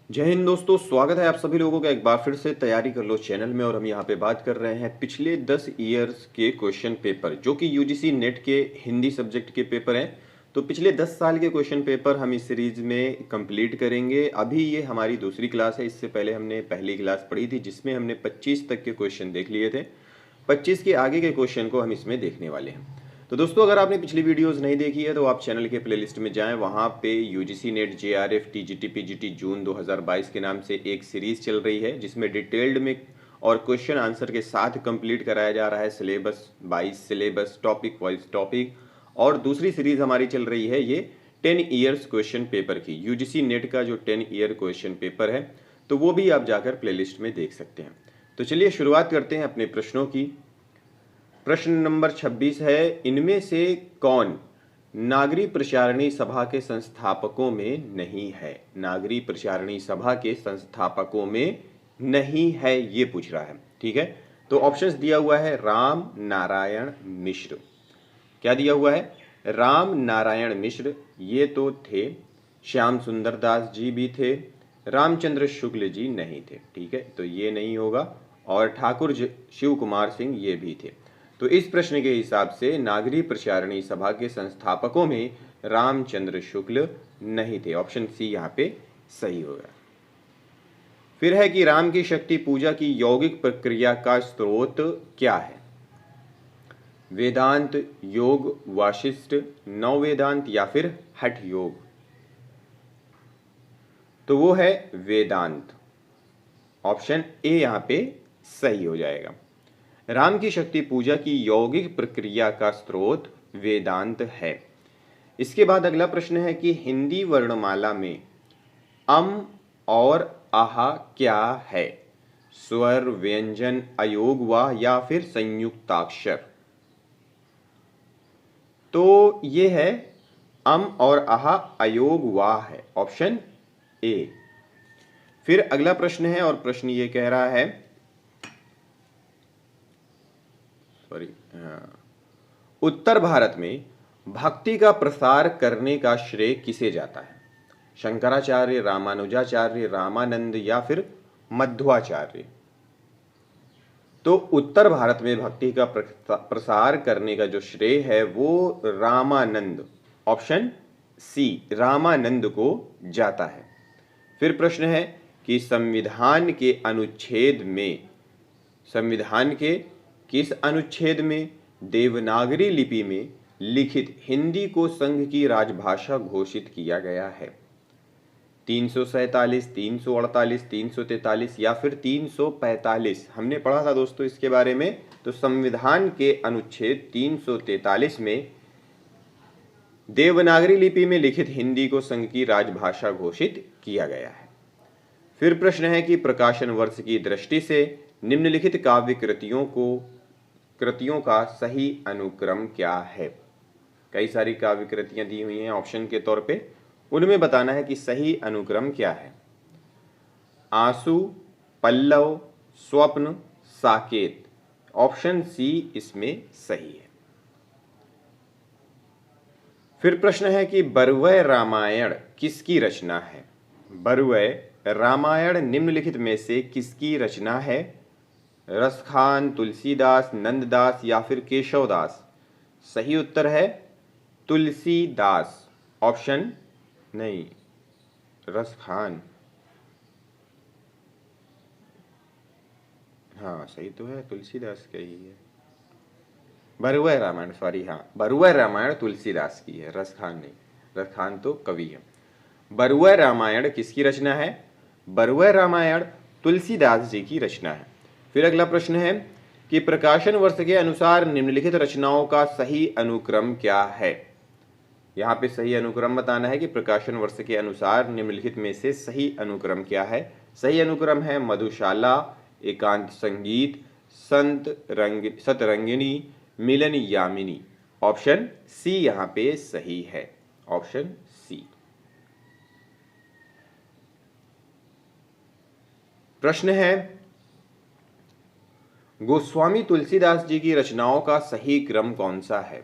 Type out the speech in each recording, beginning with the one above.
जय हिंद दोस्तों, स्वागत है आप सभी लोगों का एक बार फिर से तैयारी कर लो चैनल में। और हम यहाँ पे बात कर रहे हैं पिछले 10 ईयर्स के क्वेश्चन पेपर जो कि यूजीसी नेट के हिंदी सब्जेक्ट के पेपर हैं। तो पिछले 10 साल के क्वेश्चन पेपर हम इस सीरीज में कंप्लीट करेंगे। अभी ये हमारी दूसरी क्लास है। इससे पहले हमने पहली क्लास पढ़ी थी जिसमें हमने 25 तक के क्वेश्चन देख लिए थे। 25 के आगे के क्वेश्चन को हम इसमें देखने वाले हैं। तो दोस्तों, अगर आपने पिछली वीडियोस नहीं देखी है तो आप चैनल के प्लेलिस्ट में जाएं। वहां पे UGC NET JRF TGT PGT जून 2022 के नाम से एक सीरीज चल रही है जिसमें डिटेल्ड में और क्वेश्चन आंसर के साथ कंप्लीट कराया जा रहा है syllabus wise syllabus, topic wise topic. और दूसरी सीरीज हमारी चल रही है ये 10 ईयर्स क्वेश्चन पेपर की, यूजीसी नेट का जो 10 ईयर क्वेश्चन पेपर है, तो वो भी आप जाकर प्लेलिस्ट में देख सकते हैं। तो चलिए शुरुआत करते हैं अपने प्रश्नों की। प्रश्न नंबर 26 है, इनमें से कौन नागरी प्रचारिणी सभा के संस्थापकों में नहीं है? नागरी प्रचारिणी सभा के संस्थापकों में नहीं है, ये पूछ रहा है। ठीक है, तो ऑप्शंस दिया हुआ है राम नारायण मिश्र। क्या दिया हुआ है? राम नारायण मिश्र, ये तो थे। श्याम सुंदर दास जी भी थे। रामचंद्र शुक्ल जी नहीं थे। ठीक है, तो ये नहीं होगा। और ठाकुर शिव कुमार सिंह ये भी थे। तो इस प्रश्न के हिसाब से नागरी प्रचारिणी सभा के संस्थापकों में रामचंद्र शुक्ल नहीं थे। ऑप्शन सी यहाँ पे सही होगा। फिर है कि राम की शक्ति पूजा की यौगिक प्रक्रिया का स्रोत क्या है? वेदांत, योग, वाशिष्ठ, नव वेदांत या फिर हठ योग? तो वो है वेदांत। ऑप्शन ए यहाँ पे सही हो जाएगा। राम की शक्ति पूजा की यौगिक प्रक्रिया का स्रोत वेदांत है। इसके बाद अगला प्रश्न है कि हिंदी वर्णमाला में अम और आहा क्या है? स्वर, व्यंजन, अयोग वा या फिर संयुक्ताक्षर? तो ये है अम और आहा अयोग वा है। Option A. फिर अगला प्रश्न है और प्रश्न ये कह रहा है, उत्तर भारत में भक्ति का प्रसार करने का श्रेय किसे जाता है? शंकराचार्य, रामानुजाचार्य, रामानंद या फिर मध्वाचार्य? तो उत्तर भारत में भक्ति का प्रसार करने का जो श्रेय है वो रामानंद, ऑप्शन सी, रामानंद को जाता है। फिर प्रश्न है कि संविधान के अनुच्छेद में, संविधान के किस अनुच्छेद में देवनागरी लिपि में लिखित हिंदी को संघ की राजभाषा घोषित किया गया है? 347, 348, 343 या फिर 345? हमने पढ़ा था दोस्तों इसके बारे में। तो संविधान के अनुच्छेद 343 में देवनागरी लिपि में लिखित हिंदी को संघ की राजभाषा घोषित किया गया है। फिर प्रश्न है कि प्रकाशन वर्ष की दृष्टि से निम्नलिखित काव्य कृतियों का सही अनुक्रम क्या है? कई सारी काव्य कृतियां दी हुई हैं ऑप्शन के तौर पे, उनमें बताना है कि सही अनुक्रम क्या है। आंसू, पल्लव, स्वप्न, साकेत? ऑप्शन सी इसमें सही है। फिर प्रश्न है कि बरवै रामायण किसकी रचना है? बरवै रामायण निम्नलिखित में से किसकी रचना है? रसखान, तुलसीदास, नंददास या फिर केशवदास? सही उत्तर है तुलसीदास। ऑप्शन नहीं, रसखान। हाँ सही तो है, तुलसीदास का ही है। बरुआ रामायण, सॉरी, हाँ बरुआ रामायण तुलसीदास की है, रसखान नहीं। रसखान तो कवि है। बरुआ रामायण किसकी रचना है? बरुआ रामायण तुलसीदास जी की रचना है। फिर अगला प्रश्न है कि प्रकाशन वर्ष के अनुसार निम्नलिखित रचनाओं का सही अनुक्रम क्या है? यहाँ पे सही अनुक्रम बताना है कि प्रकाशन वर्ष के अनुसार निम्नलिखित में से सही अनुक्रम क्या है। सही अनुक्रम है मधुशाला, एकांत संगीत, सतरंगिणी, मिलन यामिनी। ऑप्शन सी यहाँ पे सही है। Option C. प्रश्न है गोस्वामी तुलसीदास जी की रचनाओं का सही क्रम कौन सा है?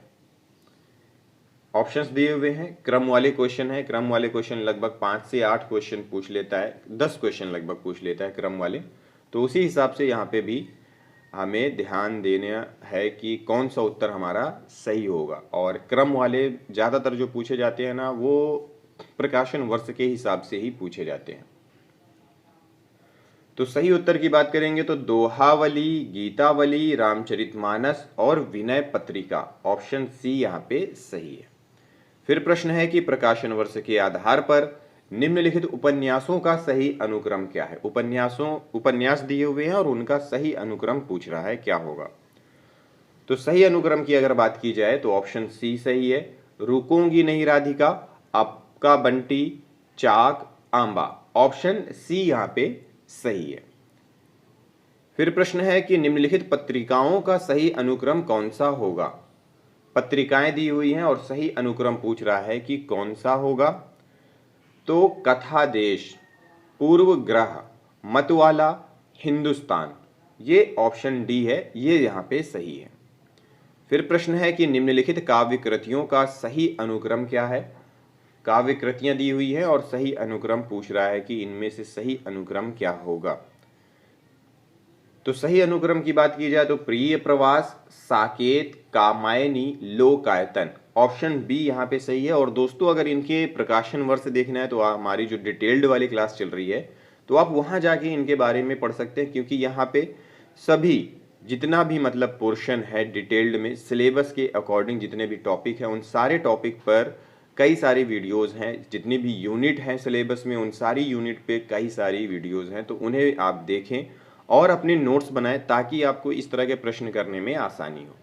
ऑप्शंस दिए हुए हैं, क्रम वाले क्वेश्चन है। क्रम वाले क्वेश्चन लगभग 5 से 8 क्वेश्चन पूछ लेता है, 10 क्वेश्चन लगभग पूछ लेता है क्रम वाले। तो उसी हिसाब से यहाँ पे भी हमें ध्यान देना है कि कौन सा उत्तर हमारा सही होगा। और क्रम वाले ज़्यादातर जो पूछे जाते हैं ना, वो प्रकाशन वर्ष के हिसाब से ही पूछे जाते हैं। तो सही उत्तर की बात करेंगे तो दोहावली, गीतावली, रामचरितमानस और विनय पत्रिका, ऑप्शन सी यहाँ पे सही है। फिर प्रश्न है कि प्रकाशन वर्ष के आधार पर निम्नलिखित उपन्यासों का सही अनुक्रम क्या है। उपन्यास दिए हुए हैं और उनका सही अनुक्रम पूछ रहा है, क्या होगा। तो सही अनुक्रम की अगर बात की जाए तो ऑप्शन सी सही है, रुकूंगी नहीं राधिका, आपका बंटी, चाक, आंबा, ऑप्शन सी यहाँ पे सही है। फिर प्रश्न है कि निम्नलिखित पत्रिकाओं का सही अनुक्रम कौन सा होगा। पत्रिकाएं दी हुई हैं और सही अनुक्रम पूछ रहा है कि कौन सा होगा। तो कथा देश, पूर्व ग्रह, मतवाला, हिंदुस्तान, ये ऑप्शन डी है, ये यहाँ पे सही है। फिर प्रश्न है कि निम्नलिखित काव्य कृतियों का सही अनुक्रम क्या है। काव्य कृतियां दी हुई हैं और सही अनुक्रम पूछ रहा है कि इनमें से सही अनुक्रम क्या होगा। तो सही अनुक्रम की बात की जाए तो प्रिय प्रवास, साकेत, कामायनी, लोकायतन, ऑप्शन बी यहाँ पे सही है। और दोस्तों अगर इनके प्रकाशन वर्ष देखना है तो हमारी जो डिटेल्ड वाली क्लास चल रही है तो आप वहां जाके इनके बारे में पढ़ सकते हैं, क्योंकि यहाँ पे सभी जितना भी मतलब पोर्शन है डिटेल्ड में सिलेबस के अकॉर्डिंग जितने भी टॉपिक हैं उन सारे टॉपिक पर कई सारी वीडियोस हैं। जितनी भी यूनिट हैं सिलेबस में उन सारी यूनिट पे कई सारी वीडियोस हैं, तो उन्हें आप देखें और अपने नोट्स बनाएं ताकि आपको इस तरह के प्रश्न करने में आसानी हो।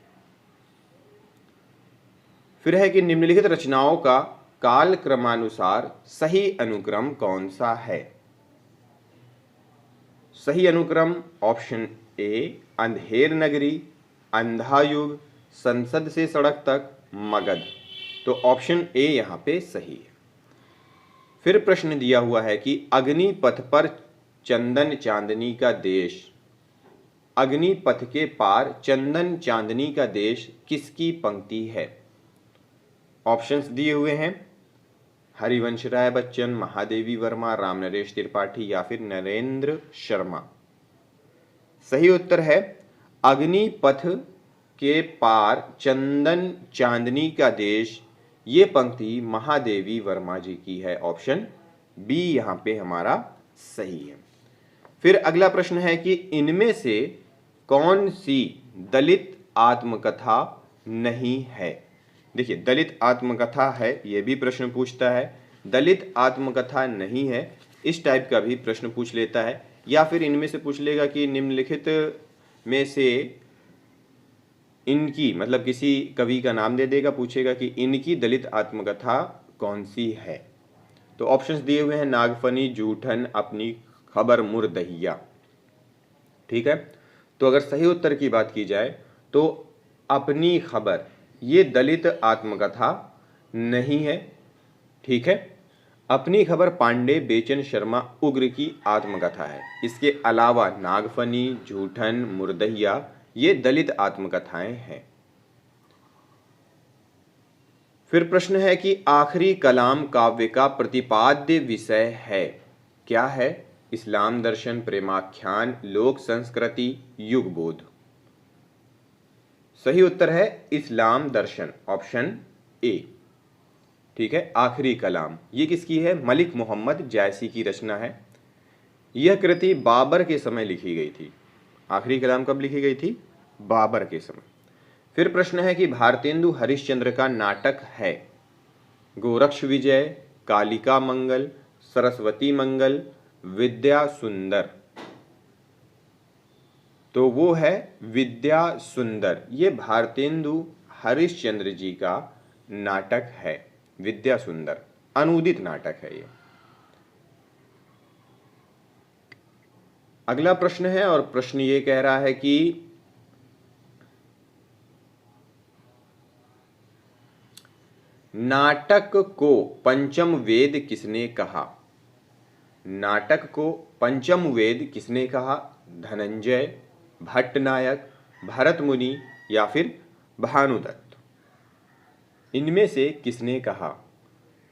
फिर है कि निम्नलिखित रचनाओं का काल क्रमानुसार सही अनुक्रम कौन सा है। सही अनुक्रम ऑप्शन ए, अंधेर नगरी, अंधा युग, संसद से सड़क तक, मगध, तो ऑप्शन ए यहां पे सही है। फिर प्रश्न दिया हुआ है कि अग्निपथ पर चंदन चांदनी का देश, अग्निपथ के पार चंदन चांदनी का देश किसकी पंक्ति है। ऑप्शंस दिए हुए हैं, हरिवंश राय बच्चन, महादेवी वर्मा, रामनरेश त्रिपाठी या फिर नरेंद्र शर्मा। सही उत्तर है अग्निपथ के पार चंदन चांदनी का देश, ये पंक्ति महादेवी वर्मा जी की है, ऑप्शन बी यहां पे हमारा सही है। फिर अगला प्रश्न है कि इनमें से कौन सी दलित आत्मकथा नहीं है। देखिए दलित आत्मकथा है, यह भी प्रश्न पूछता है, दलित आत्मकथा नहीं है, इस टाइप का भी प्रश्न पूछ लेता है। या फिर इनमें से पूछ लेगा कि निम्नलिखित में से इनकी, मतलब किसी कवि का नाम दे देगा, पूछेगा कि इनकी दलित आत्मकथा कौन सी है। तो ऑप्शंस दिए हुए हैं, नागफनी, जूठन, अपनी खबर, मुरदहिया। ठीक है, तो अगर सही उत्तर की बात की जाए तो अपनी खबर ये दलित आत्मकथा नहीं है। ठीक है, अपनी खबर पांडे बेचन शर्मा उग्र की आत्मकथा है। इसके अलावा नागफनी, जूठन, मुरदहिया ये दलित आत्मकथाएं हैं। फिर प्रश्न है कि आखिरी कलाम काव्य का प्रतिपाद्य विषय है, क्या है। इस्लाम दर्शन, प्रेमाख्यान, लोक संस्कृति, युगबोध। सही उत्तर है इस्लाम दर्शन, ऑप्शन ए। ठीक है, आखिरी कलाम ये किसकी है, मलिक मोहम्मद जैसी की रचना है। यह कृति बाबर के समय लिखी गई थी। आखिरी कलाम कब लिखी गई थी, बाबर के समय। फिर प्रश्न है कि भारतेंदु हरिश्चंद्र का नाटक है गोरक्ष विजय, कालिका मंगल, सरस्वती मंगल, विद्या सुंदर। तो वो है विद्या सुंदर, ये भारतेंदु हरिश्चंद्र जी का नाटक है विद्या सुंदर, अनूदित नाटक है ये। अगला प्रश्न है और प्रश्न ये कह रहा है कि नाटक को पंचम वेद किसने कहा। नाटक को पंचम वेद किसने कहा, धनंजय, भट्टनायक, भरत मुनि या फिर भानुदत्त। इनमें से किसने कहा?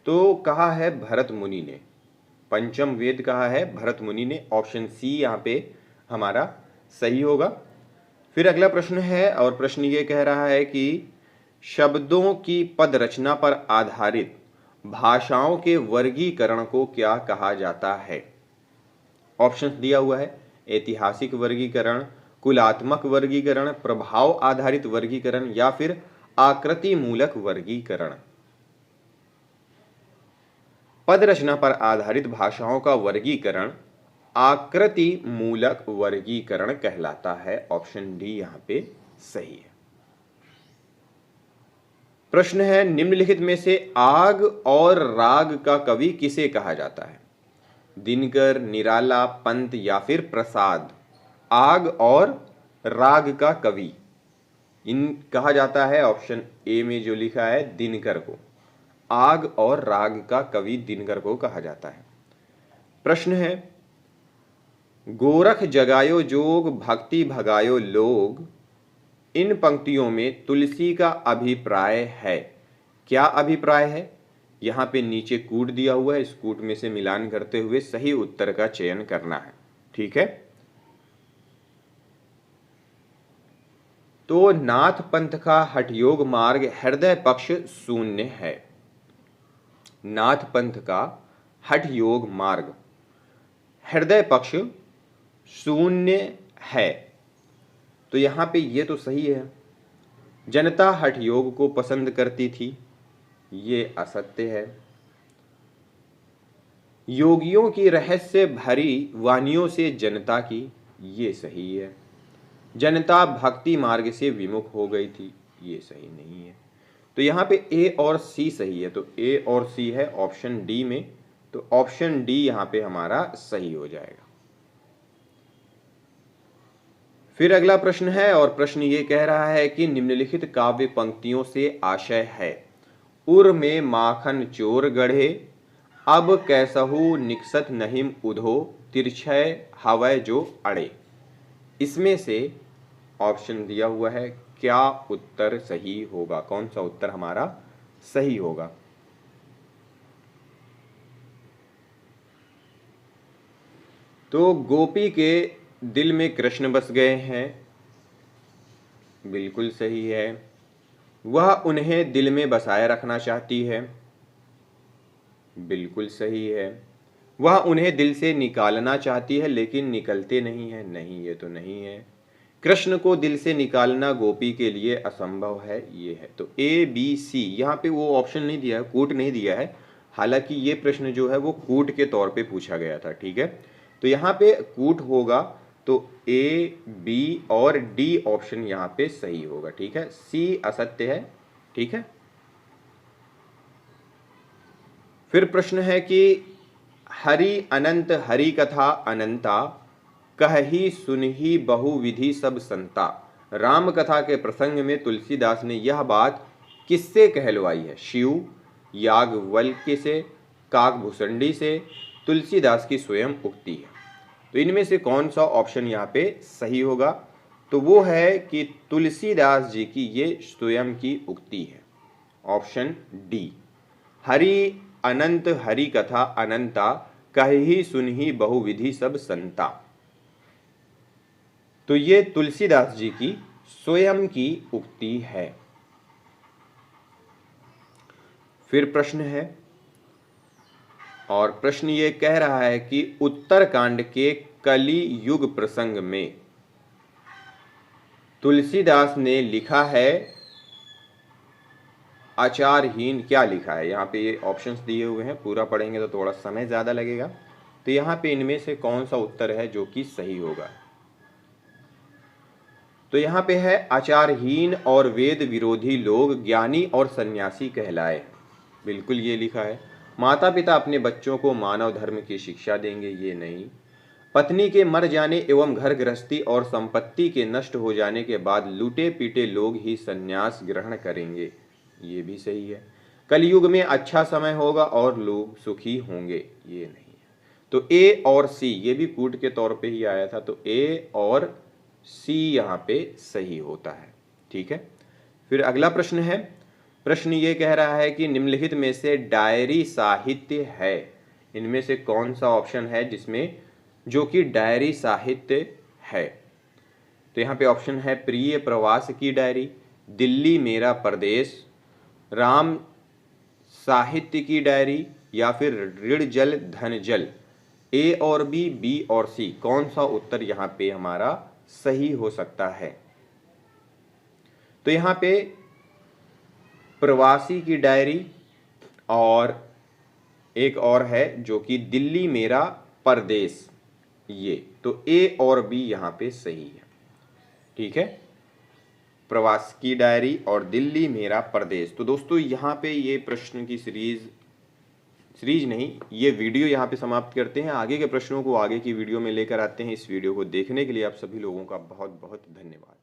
तो कहा है भरत मुनि ने। पंचम वेद कहा है भरत मुनि ने। ऑप्शन सी यहाँ पे हमारा सही होगा। फिर अगला प्रश्न है और प्रश्न ये कह रहा है कि शब्दों की पद रचना पर आधारित भाषाओं के वर्गीकरण को क्या कहा जाता है? ऑप्शन दिया हुआ है ऐतिहासिक वर्गीकरण, कुलात्मक वर्गीकरण, प्रभाव आधारित वर्गीकरण या फिर आकृति मूलक वर्गीकरण। पद रचना पर आधारित भाषाओं का वर्गीकरण आकृति मूलक वर्गीकरण कहलाता है। ऑप्शन डी यहां पे सही है। प्रश्न है निम्नलिखित में से आग और राग का कवि किसे कहा जाता है? दिनकर, निराला, पंत या फिर प्रसाद। आग और राग का कवि इन कहा जाता है ऑप्शन ए में जो लिखा है दिनकर को। आग और राग का कवि दिनकर को कहा जाता है। प्रश्न है गोरख जगायो जोग भक्ति भगायो लोग, इन पंक्तियों में तुलसी का अभिप्राय है। क्या अभिप्राय है? यहां पे नीचे कूट दिया हुआ है, इस कूट में से मिलान करते हुए सही उत्तर का चयन करना है। ठीक है, तो नाथ पंथ का हठयोग मार्ग हृदय पक्ष शून्य है। नाथ पंथ का हठ योग मार्ग हृदय पक्ष शून्य है। तो यहां पे ये तो सही है। जनता हठ योग को पसंद करती थी, ये असत्य है। योगियों की रहस्य भरी वानियों से जनता की, ये सही है। जनता भक्ति मार्ग से विमुख हो गई थी, ये सही नहीं है। तो यहाँ पे ए और सी सही है, तो ए और सी है ऑप्शन डी में, तो ऑप्शन डी यहाँ पे हमारा सही हो जाएगा। फिर अगला प्रश्न है और प्रश्न ये कह रहा है कि निम्नलिखित काव्य पंक्तियों से आशय है उर में माखन चोर गढ़े, अब कैसहू निकसत नहिम उधो, तिरछय हवै जो अड़े। इसमें से ऑप्शन दिया हुआ है, क्या उत्तर सही होगा? कौन सा उत्तर हमारा सही होगा? तो गोपी के दिल में कृष्ण बस गए हैं, बिल्कुल सही है। वह उन्हें दिल में बसाए रखना चाहती है, बिल्कुल सही है। वह उन्हें दिल से निकालना चाहती है लेकिन निकलते नहीं है, नहीं, ये तो नहीं है। कृष्ण को दिल से निकालना गोपी के लिए असंभव है, ये है। तो ए बी सी, यहाँ पे वो ऑप्शन नहीं दिया है, कूट नहीं दिया है। हालांकि ये प्रश्न जो है वो कूट के तौर पे पूछा गया था, ठीक है। तो यहाँ पे कूट होगा, तो ए बी और डी ऑप्शन यहाँ पे सही होगा, ठीक है। सी असत्य है, ठीक है। फिर प्रश्न है कि हरि अनंत हरि कथा अनंता, कहही सुनही बहुविधि सब संता। राम कथा के प्रसंग में तुलसीदास ने यह बात किससे कहलवाई है? शिव, याज्ञवल्क्य से, काकभूषणी से, तुलसीदास की स्वयं उक्ति है। तो इनमें से कौन सा ऑप्शन यहाँ पे सही होगा? तो वो है कि तुलसीदास जी की ये स्वयं की उक्ति है, ऑप्शन डी। हरि अनंत हरि कथा अनंता, कहही सुनही बहुविधि सब संता। तो ये तुलसीदास जी की स्वयं की उक्ति है। फिर प्रश्न है और प्रश्न ये कह रहा है कि उत्तरकांड के कली युग प्रसंग में तुलसीदास ने लिखा है आचारहीन, क्या लिखा है? यहाँ पे ये ऑप्शंस दिए हुए हैं, पूरा पढ़ेंगे तो थोड़ा समय ज़्यादा लगेगा। तो यहाँ पे इनमें से कौन सा उत्तर है जो कि सही होगा? तो यहाँ पे है आचारहीन और वेद विरोधी लोग ज्ञानी और सन्यासी कहलाए, बिल्कुल ये लिखा है। माता पिता अपने बच्चों को मानव धर्म की शिक्षा देंगे, ये नहीं। पत्नी के मर जाने एवं घर गृहस्थी और संपत्ति के नष्ट हो जाने के बाद लूटे पीटे लोग ही सन्यास ग्रहण करेंगे, ये भी सही है। कलयुग में अच्छा समय होगा और लोग सुखी होंगे, ये नहीं है। तो ए और सी, ये भी कूट के तौर पे ही आया था, तो ए और सी यहाँ पे सही होता है, ठीक है। फिर अगला प्रश्न है प्रश्न ये कह रहा है कि निम्नलिखित में से डायरी साहित्य है, इनमें से कौन सा ऑप्शन है जिसमें जो कि डायरी साहित्य है। तो यहाँ पे ऑप्शन है प्रिय प्रवास की डायरी, दिल्ली मेरा परदेश, राम साहित्य की डायरी, या फिर ऋण जल धन जल। ए और बी और सी, कौन सा उत्तर यहाँ पे हमारा सही हो सकता है। तो यहाँ पे प्रवासी की डायरी और एक और है जो कि दिल्ली मेरा परदेश, ये तो ए और बी यहाँ पे सही है। ठीक है, प्रवास की डायरी और दिल्ली मेरा परदेश। तो दोस्तों यहाँ पे ये प्रश्न की सीरीज नहीं, ये वीडियो यहाँ पे समाप्त करते हैं। आगे के प्रश्नों को आगे की वीडियो में लेकर आते हैं। इस वीडियो को देखने के लिए आप सभी लोगों का बहुत बहुत धन्यवाद।